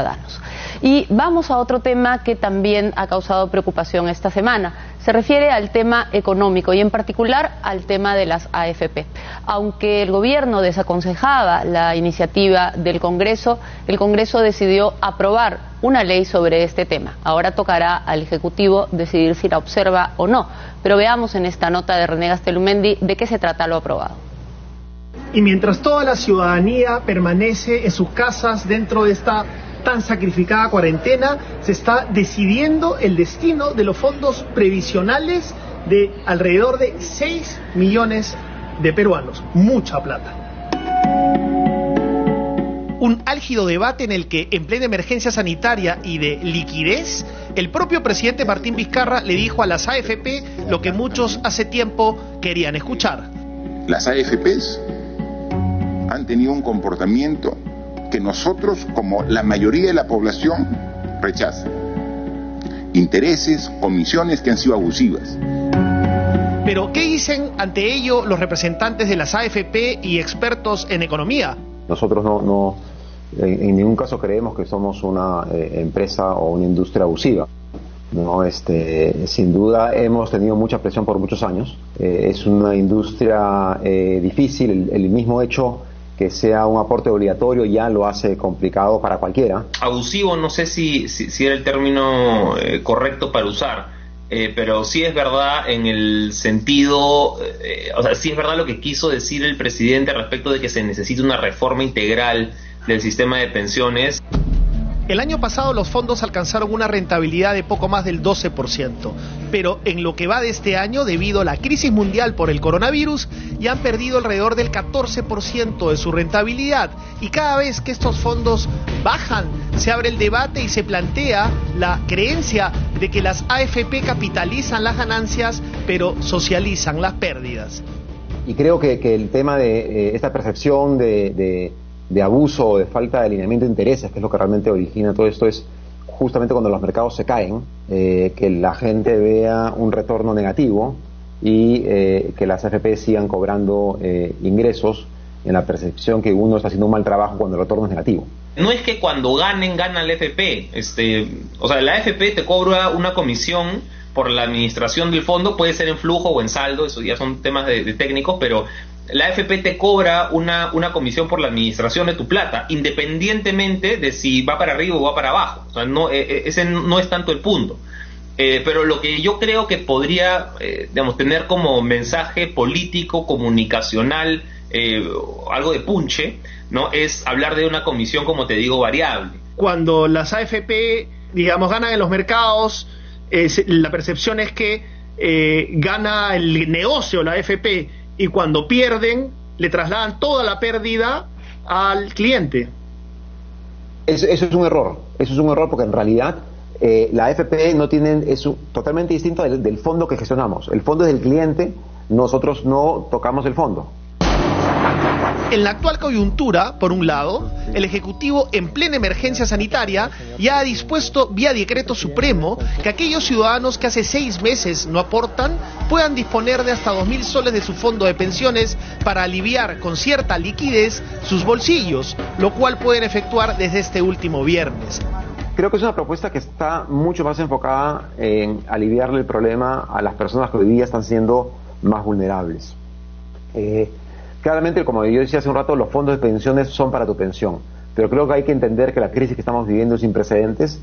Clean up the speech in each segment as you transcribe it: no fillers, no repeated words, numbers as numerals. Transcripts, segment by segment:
ciudadanos. Y vamos a otro tema que también ha causado preocupación esta semana. Se refiere al tema económico y en particular al tema de las AFP. Aunque el gobierno desaconsejaba la iniciativa del Congreso, el Congreso decidió aprobar una ley sobre este tema. Ahora tocará al Ejecutivo decidir si la observa o no. Pero veamos en esta nota de René Gastelumendi de qué se trata lo aprobado. Y mientras toda la ciudadanía permanece en sus casas dentro de esta tan sacrificada cuarentena, se está decidiendo el destino de los fondos previsionales de alrededor de 6 millones de peruanos. Mucha plata. Un álgido debate en el que, en plena emergencia sanitaria y de liquidez, el propio presidente Martín Vizcarra le dijo a las AFP lo que muchos hace tiempo querían escuchar. Las AFPs han tenido un comportamiento que nosotros, como la mayoría de la población, rechaza. Intereses, comisiones que han sido abusivas. Pero, ¿qué dicen ante ello los representantes de las AFP y expertos en economía? Nosotros no en ningún caso creemos que somos una empresa o una industria abusiva. No, sin duda hemos tenido mucha presión por muchos años. Es una industria difícil. El mismo hecho que sea un aporte obligatorio ya lo hace complicado para cualquiera. Abusivo no sé si era el término correcto para usar, pero sí es verdad en el sentido, o sea, sí es verdad lo que quiso decir el presidente respecto de que se necesita una reforma integral del sistema de pensiones. El año pasado los fondos alcanzaron una rentabilidad de poco más del 12%, pero en lo que va de este año, debido a la crisis mundial por el coronavirus, ya han perdido alrededor del 14% de su rentabilidad. Y cada vez que estos fondos bajan, se abre el debate y se plantea la creencia de que las AFP capitalizan las ganancias, pero socializan las pérdidas. Y creo que el tema de esta percepción de abuso o de falta de alineamiento de intereses, que es lo que realmente origina todo esto, es justamente cuando los mercados se caen, que la gente vea un retorno negativo y que las AFP sigan cobrando ingresos en la percepción que uno está haciendo un mal trabajo cuando el retorno es negativo. No es que cuando ganen, gana la AFP. O sea, la AFP te cobra una comisión por la administración del fondo, puede ser en flujo o en saldo, eso ya son temas de técnicos, pero la AFP te cobra una comisión por la administración de tu plata, independientemente de si va para arriba o va para abajo. O sea, ese no es tanto el punto. Pero lo que yo creo que podría tener como mensaje político, comunicacional, algo de punche, ¿no? Es hablar de una comisión, como te digo, variable. Cuando las AFP, ganan en los mercados, la percepción es que gana el negocio la AFP, y cuando pierden, le trasladan toda la pérdida al cliente. Eso es un error. Eso es un error porque en realidad la AFP es totalmente distinta del fondo que gestionamos. El fondo es del cliente, nosotros no tocamos el fondo. En la actual coyuntura, por un lado, el Ejecutivo, en plena emergencia sanitaria, ya ha dispuesto vía decreto supremo que aquellos ciudadanos que hace 6 meses no aportan puedan disponer de hasta 2.000 soles de su fondo de pensiones para aliviar con cierta liquidez sus bolsillos, lo cual pueden efectuar desde este último viernes. Creo que es una propuesta que está mucho más enfocada en aliviarle el problema a las personas que hoy día están siendo más vulnerables. Claramente, como yo decía hace un rato, los fondos de pensiones son para tu pensión, pero creo que hay que entender que la crisis que estamos viviendo es sin precedentes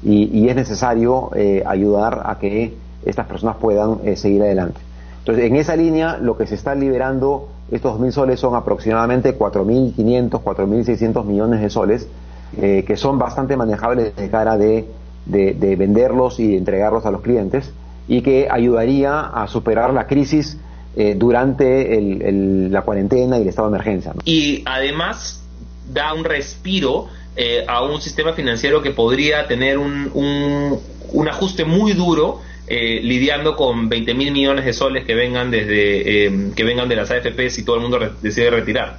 y es necesario ayudar a que estas personas puedan seguir adelante. Entonces, en esa línea, lo que se está liberando, estos 2.000 soles son aproximadamente 4.500, 4.600 millones de soles, que son bastante manejables de cara de venderlos y entregarlos a los clientes, y que ayudaría a superar la crisis durante la cuarentena y el estado de emergencia, ¿no? Y además da un respiro a un sistema financiero que podría tener un ajuste muy duro, lidiando con 20.000 millones de soles que vengan de las AFP si todo el mundo decide retirar.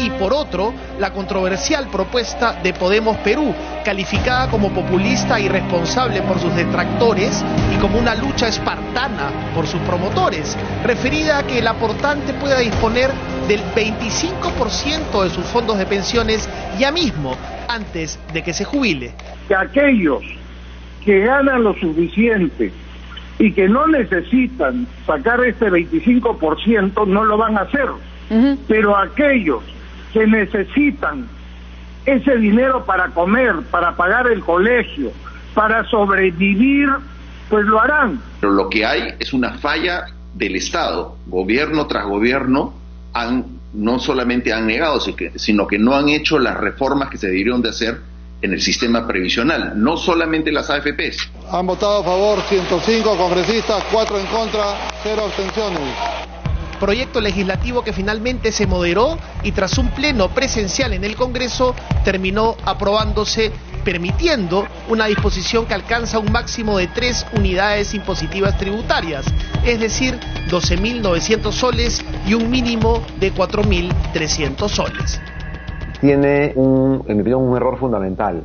Y por otro, la controversial propuesta de Podemos Perú, calificada como populista e irresponsable por sus detractores y como una lucha espartana por sus promotores, referida a que el aportante pueda disponer del 25% de sus fondos de pensiones ya mismo, antes de que se jubile. Que aquellos que ganan lo suficiente y que no necesitan sacar este 25% no lo van a hacer. Pero aquellos que necesitan ese dinero para comer, para pagar el colegio, para sobrevivir, pues lo harán. Pero lo que hay es una falla del Estado. Gobierno tras gobierno no solamente han negado, sino que no han hecho las reformas que se debieron de hacer en el sistema previsional, no solamente las AFPs. Han votado a favor 105 congresistas, 4 en contra, 0 abstenciones. Proyecto legislativo que finalmente se moderó y tras un pleno presencial en el Congreso terminó aprobándose, permitiendo una disposición que alcanza un máximo de 3 unidades impositivas tributarias, es decir, 12.900 soles y un mínimo de 4.300 soles. Tiene, en mi opinión, un error fundamental,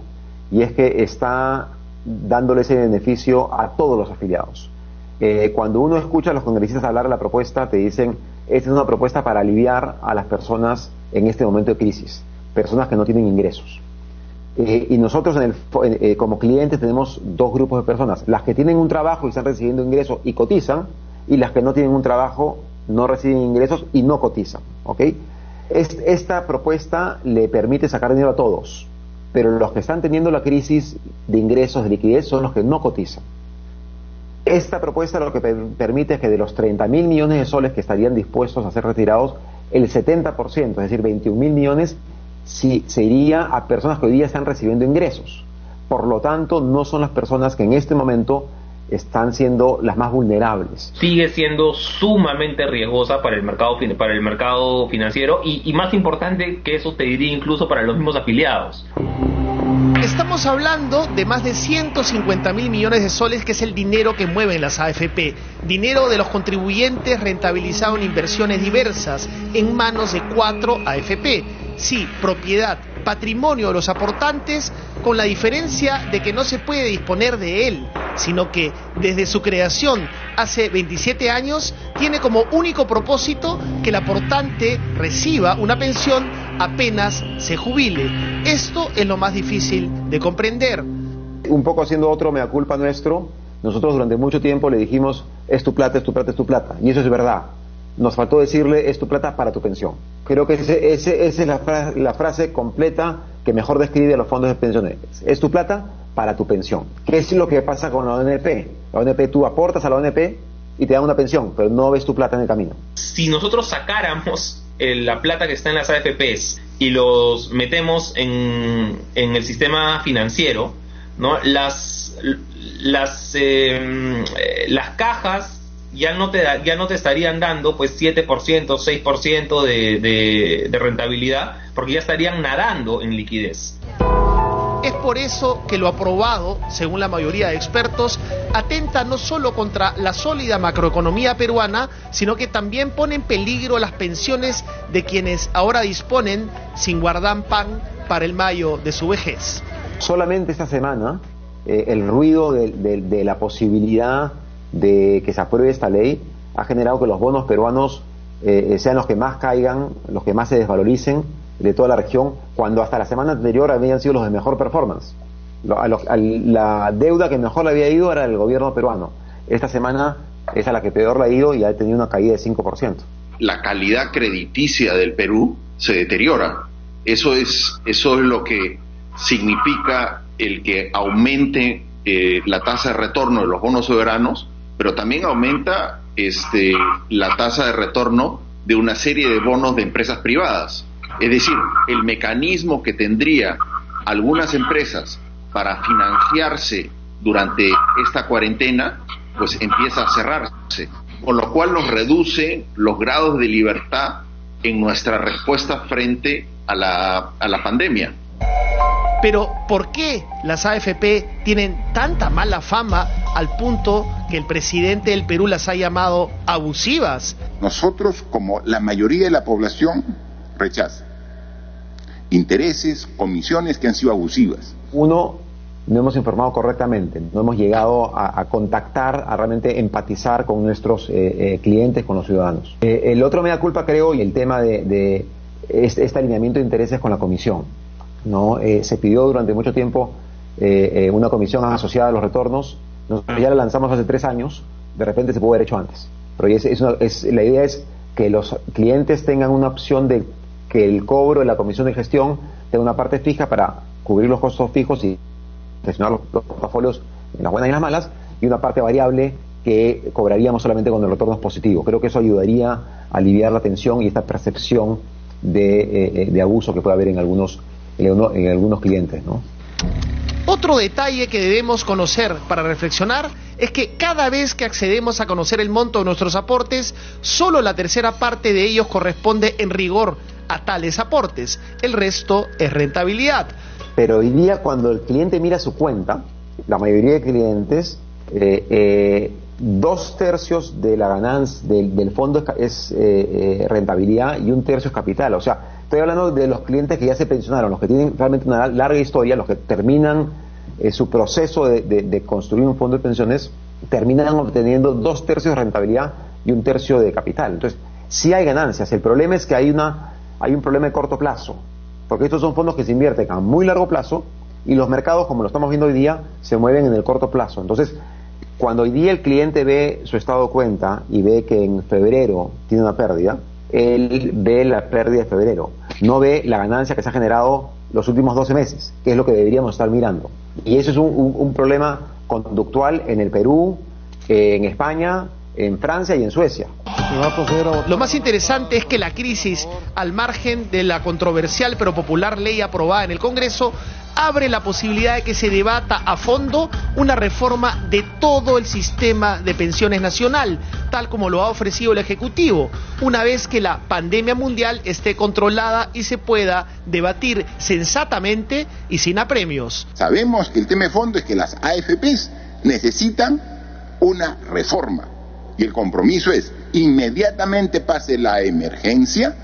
y es que está dándole ese beneficio a todos los afiliados. Cuando uno escucha a los congresistas hablar de la propuesta, te dicen, esta es una propuesta para aliviar a las personas en este momento de crisis, personas que no tienen ingresos. Y nosotros como clientes tenemos dos grupos de personas, las que tienen un trabajo y están recibiendo ingresos y cotizan, y las que no tienen un trabajo, no reciben ingresos y no cotizan, ¿ok? Esta propuesta le permite sacar dinero a todos, pero los que están teniendo la crisis de ingresos, de liquidez, son los que no cotizan. Esta propuesta lo que permite es que de los 30.000 millones de soles que estarían dispuestos a ser retirados, el 70%, es decir, 21.000 millones, se iría a personas que hoy día están recibiendo ingresos. Por lo tanto, no son las personas que en este momento están siendo las más vulnerables. Sigue siendo sumamente riesgosa para el mercado financiero y más importante que eso, te diría, incluso para los mismos afiliados. Estamos hablando de más de 150.000 millones de soles, que es el dinero que mueven las AFP, dinero de los contribuyentes rentabilizado en inversiones diversas en manos de 4 AFP. Sí, propiedad, patrimonio de los aportantes, con la diferencia de que no se puede disponer de él, sino que desde su creación hace 27 años tiene como único propósito que el aportante reciba una pensión apenas se jubile. Esto es lo más difícil de comprender. Un poco haciendo otro mea culpa nuestro, nosotros durante mucho tiempo le dijimos, es tu plata, es tu plata, es tu plata, y eso es verdad. Nos faltó decirle, es tu plata para tu pensión. Creo que esa es la frase completa que mejor describe a los fondos de pensiones. Es tu plata para tu pensión. ¿Qué es lo que pasa con la ONP? La ONP, tú aportas a la ONP y te dan una pensión, pero no ves tu plata en el camino. Si nosotros sacáramos la plata que está en las AFPs y los metemos en el sistema financiero, ¿no? Las cajas ya no te estarían dando pues 7%, 6% de rentabilidad, porque ya estarían nadando en liquidez. Es por eso que lo aprobado, según la mayoría de expertos, atenta no solo contra la sólida macroeconomía peruana, sino que también pone en peligro las pensiones de quienes ahora disponen sin guardar pan para el mayo de su vejez. Solamente esta semana, el ruido de la posibilidad de que se apruebe esta ley ha generado que los bonos peruanos sean los que más caigan, los que más se desvaloricen de toda la región, cuando hasta la semana anterior habían sido los de mejor performance. La deuda que mejor le había ido era el gobierno peruano. Esta semana es a la que peor le ha ido y ha tenido una caída de 5%. La calidad crediticia del Perú se deteriora. Eso es lo que significa el que aumente la tasa de retorno de los bonos soberanos, pero también aumenta la tasa de retorno de una serie de bonos de empresas privadas. Es decir, el mecanismo que tendría algunas empresas para financiarse durante esta cuarentena, pues empieza a cerrarse, con lo cual nos reduce los grados de libertad en nuestra respuesta frente a la pandemia. Pero ¿por qué las AFP tienen tanta mala fama al punto que el presidente del Perú las ha llamado abusivas? Nosotros, como la mayoría de la población, rechaza intereses, comisiones que han sido abusivas. Uno no hemos informado correctamente, no hemos llegado a contactar, a realmente empatizar con nuestros clientes, con los ciudadanos. El otro mea culpa, creo, y el tema de este alineamiento de intereses con la comisión, ¿no? Se pidió durante mucho tiempo una comisión asociada a los retornos. Nosotros ya la lanzamos hace 3 años, de repente se pudo haber hecho antes. Pero la idea es que los clientes tengan una opción de que el cobro de la comisión de gestión tenga una parte fija para cubrir los costos fijos y gestionar los portafolios en las buenas y en las malas, y una parte variable que cobraríamos solamente cuando el retorno es positivo. Creo que eso ayudaría a aliviar la tensión y esta percepción de abuso que puede haber en algunos clientes, ¿no? Otro detalle que debemos conocer para reflexionar es que cada vez que accedemos a conocer el monto de nuestros aportes, solo la tercera parte de ellos corresponde en rigor a tales aportes. El resto es rentabilidad. Pero hoy día, cuando el cliente mira su cuenta, la mayoría de clientes, 2/3 de la ganancia del fondo es rentabilidad y 1/3 es capital. O sea, estoy hablando de los clientes que ya se pensionaron, los que tienen realmente una larga historia, los que terminan su proceso de construir un fondo de pensiones, terminan obteniendo 2/3 de rentabilidad y 1/3 de capital. Entonces, sí hay ganancias. El problema es que hay un problema de corto plazo, porque estos son fondos que se invierten a muy largo plazo y los mercados, como lo estamos viendo hoy día, se mueven en el corto plazo. Entonces, cuando hoy día el cliente ve su estado de cuenta y ve que en febrero tiene una pérdida, él ve la pérdida de febrero, no ve la ganancia que se ha generado los últimos 12 meses, que es lo que deberíamos estar mirando. Y eso es un problema conductual en el Perú, en España, en Francia y en Suecia. Lo más interesante es que la crisis, al margen de la controversial pero popular ley aprobada en el Congreso, abre la posibilidad de que se debata a fondo una reforma de todo el sistema de pensiones nacional, tal como lo ha ofrecido el Ejecutivo, una vez que la pandemia mundial esté controlada y se pueda debatir sensatamente y sin apremios. Sabemos que el tema de fondo es que las AFPs necesitan una reforma. Y el compromiso es, inmediatamente pase la emergencia,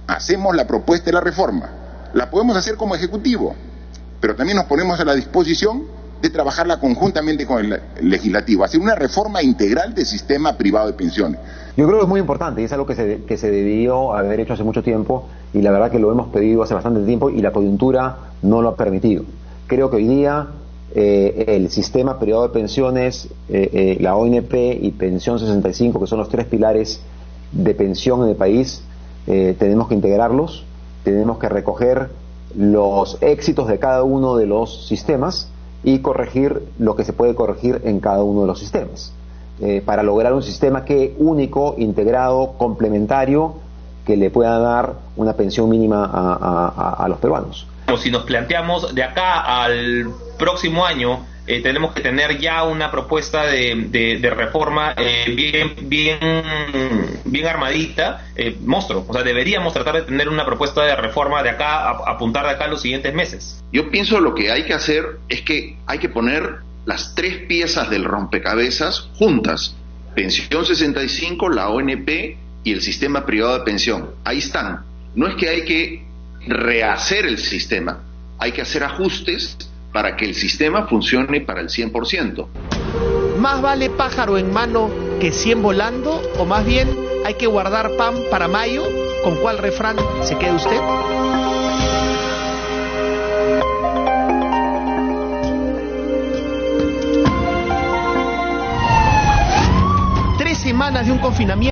hacemos la propuesta de la reforma. La podemos hacer como Ejecutivo, pero también nos ponemos a la disposición de trabajarla conjuntamente con el Legislativo, hacer una reforma integral del sistema privado de pensiones. Yo creo que es muy importante y es algo que se debió haber hecho hace mucho tiempo, y la verdad que lo hemos pedido hace bastante tiempo y la coyuntura no lo ha permitido. Creo que hoy día el sistema privado de pensiones, la ONP y Pensión 65, que son los 3 pilares de pensión en el país, tenemos que integrarlos, tenemos que recoger los éxitos de cada uno de los sistemas y corregir lo que se puede corregir en cada uno de los sistemas, para lograr un sistema único, integrado, complementario, que le pueda dar una pensión mínima a los peruanos. Si nos planteamos de acá al próximo año, tenemos que tener ya una propuesta de reforma bien armadita, monstruo. O sea, deberíamos tratar de tener una propuesta de reforma de acá, apuntar de acá a los siguientes meses. Yo pienso lo que hay que hacer es que hay que poner las 3 piezas del rompecabezas juntas: Pensión 65, la ONP y el sistema privado de pensión. Ahí están. No es que hay que rehacer el sistema, hay que hacer ajustes para que el sistema funcione para el 100%. ¿Más vale pájaro en mano que 100 volando? ¿O más bien hay que guardar pan para mayo? ¿Con cuál refrán se queda usted? 3 semanas de un confinamiento